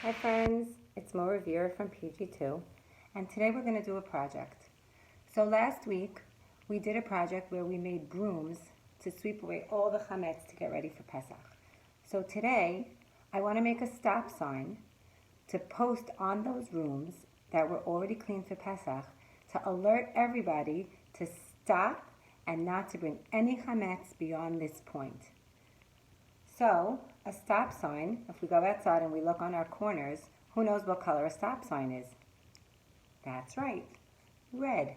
Hi friends, it's Mo Revere from PG-2, and today we're going to do a project. So last week we did a project where we made brooms to sweep away all the chametz to get ready for Pesach. So today I want to make a stop sign to post on those rooms that were already cleaned for Pesach to alert everybody to stop and not to bring any chametz beyond this point. So, a stop sign, if we go outside and we look on our corners, who knows what color a stop sign is? That's right, red.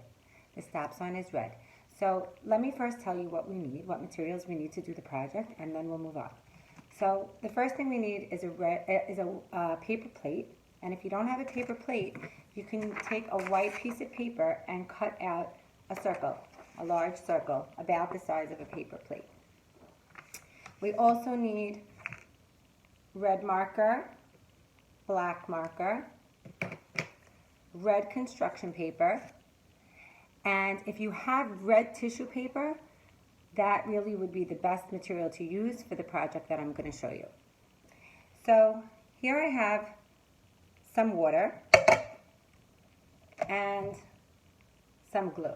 The stop sign is red. So, let me first tell you what we need, what materials we need to do the project, and then we'll move on. So, the first thing we need is a paper plate, and if you don't have a paper plate, you can take a white piece of paper and cut out a circle, a large circle, about the size of a paper plate. We also need red marker, black marker, red construction paper, and if you have red tissue paper, that really would be the best material to use for the project that I'm going to show you. So here I have some water and some glue.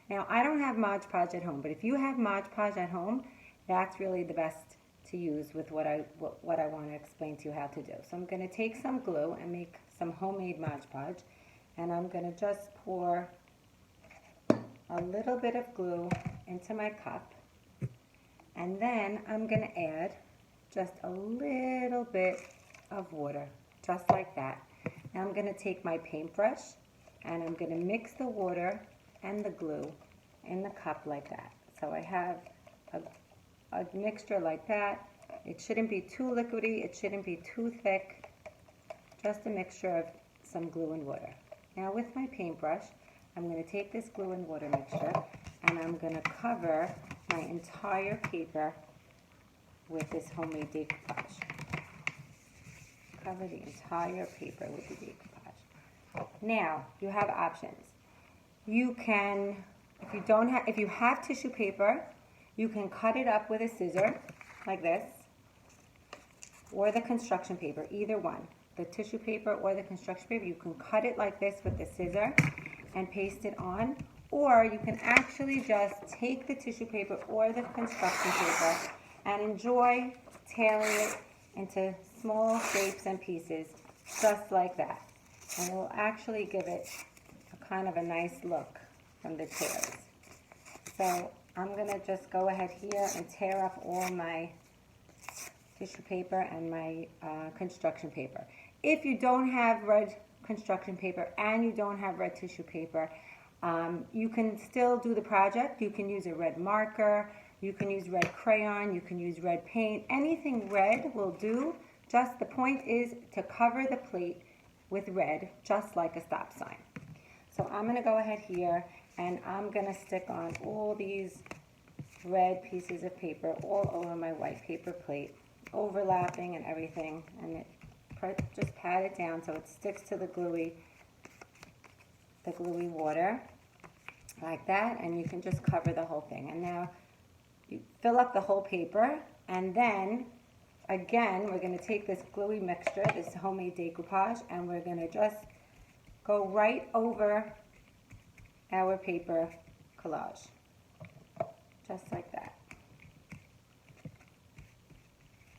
Now I don't have Mod Podge at home, but if you have Mod Podge at home, that's really the best to use with what I want to explain to you how to do. So I'm going to take some glue and make some homemade Mod Podge, and I'm going to just pour a little bit of glue into my cup, and then I'm going to add just a little bit of water, just like that. Now I'm going to take my paintbrush and I'm going to mix the water and the glue in the cup like that. So I have a mixture like that. It shouldn't be too liquidy, it shouldn't be too thick, just a mixture of some glue and water. Now with my paintbrush, I'm going to take this glue and water mixture and I'm going to cover my entire paper with this homemade decoupage. Cover the entire paper with the decoupage. Now, you have options. You can, if you have tissue paper, you can cut it up with a scissor, like this, or the construction paper, either one. The tissue paper or the construction paper, you can cut it like this with the scissor and paste it on, or you can actually just take the tissue paper or the construction paper and enjoy tearing it into small shapes and pieces, just like that. And it will actually give it a kind of a nice look from the tears. So I'm going to just go ahead here and tear up all my tissue paper and my construction paper. If you don't have red construction paper and you don't have red tissue paper, you can still do the project. You can use a red marker, you can use red crayon, you can use red paint. Anything red will do. Just the point is to cover the plate with red, just like a stop sign. So I'm going to go ahead here and I'm going to stick on all these red pieces of paper all over my white paper plate, overlapping and everything, and just pat it down so it sticks to the gluey water like that, and you can just cover the whole thing. And now you fill up the whole paper, and then again we're going to take this gluey mixture, this homemade decoupage, and we're going to just go right over our paper collage, just like that,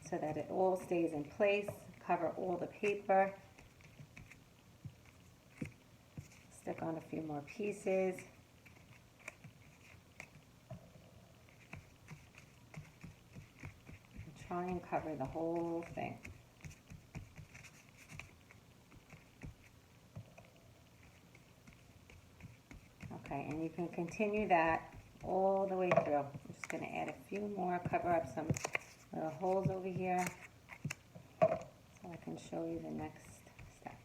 so that it all stays in place. Cover all the paper, stick on a few more pieces. And try and cover the whole thing. Okay, and you can continue that all the way through. I'm just going to add a few more, cover up some little holes over here so I can show you the next step.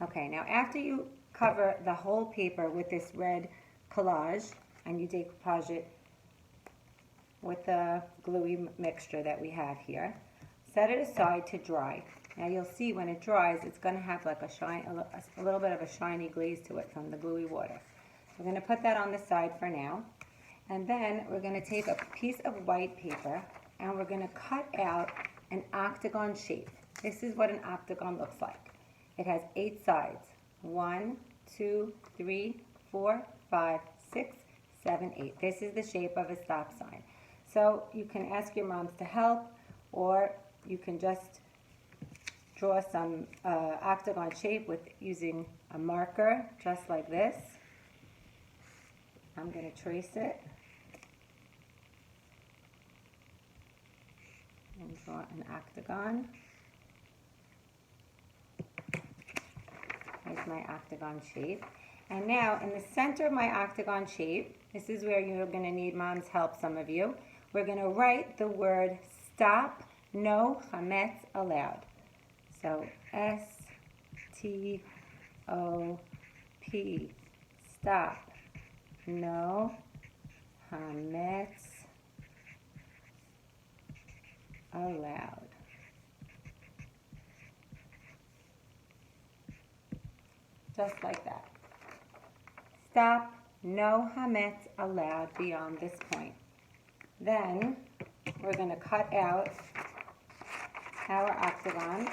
Okay, now after you cover the whole paper with this red collage and you decoupage it with the gluey mixture that we have here, set it aside to dry. Now you'll see when it dries, it's going to have like a little bit of a shiny glaze to it from the gluey water. We're going to put that on the side for now. And then we're going to take a piece of white paper and we're going to cut out an octagon shape. This is what an octagon looks like. It has 8 sides. 1, 2, 3, 4, 5, 6, 7, 8. This is the shape of a stop sign. So you can ask your moms to help, or you can just draw some octagon shape with using a marker, just like this. I'm going to trace it and draw an octagon. Here's my octagon shape. And now in the center of my octagon shape, this is where you're going to need mom's help, some of you. We're going to write the word stop, no chametz allowed. So S-T-O-P, stop, no chametz allowed. Just like that. Stop, no chametz allowed beyond this point. Then we're going to cut out our octagon.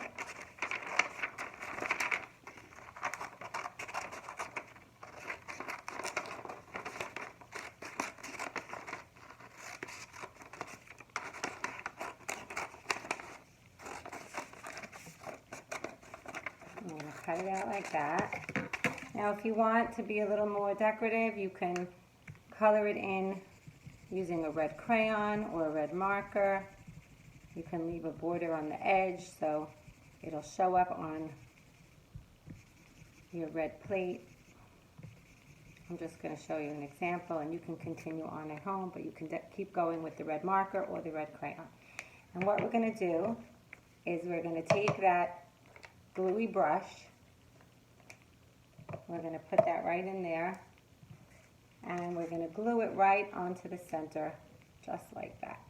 I'm going to cut it out like that. Now if you want to be a little more decorative, you can color it in using a red crayon or a red marker. You can leave a border on the edge so it'll show up on your red plate. I'm just going to show you an example, and you can continue on at home, but you can keep going with the red marker or the red crayon. And what we're going to do is we're going to take that gluey brush, we're going to put that right in there, and we're going to glue it right onto the center, just like that.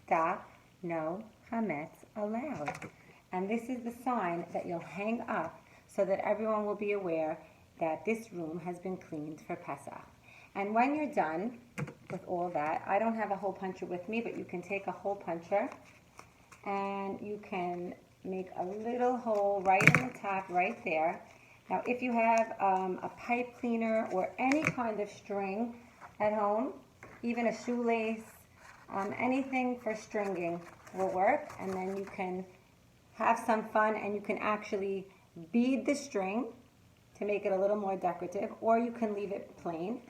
Stop, no chametz allowed. And this is the sign that you'll hang up so that everyone will be aware that this room has been cleaned for Pesach. And when you're done with all that, I don't have a hole puncher with me, but you can take a hole puncher and you can make a little hole right in the top, right there. Now, if you have a pipe cleaner or any kind of string at home, even a shoelace, anything for stringing will work. And then you can have some fun, and you can actually bead the string to make it a little more decorative, or you can leave it plain.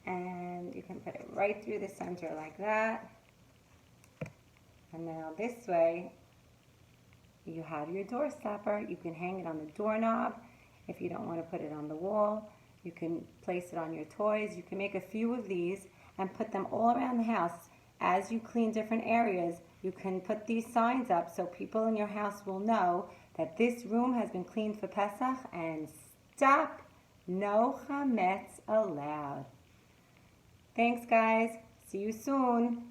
And you can put it right through the center like that. And now this way, you have your door stopper. You can hang it on the doorknob if you don't want to put it on the wall. You can place it on your toys. You can make a few of these and put them all around the house. As you clean different areas, you can put these signs up so people in your house will know that this room has been cleaned for Pesach, and stop, no chametz allowed. Thanks, guys. See you soon.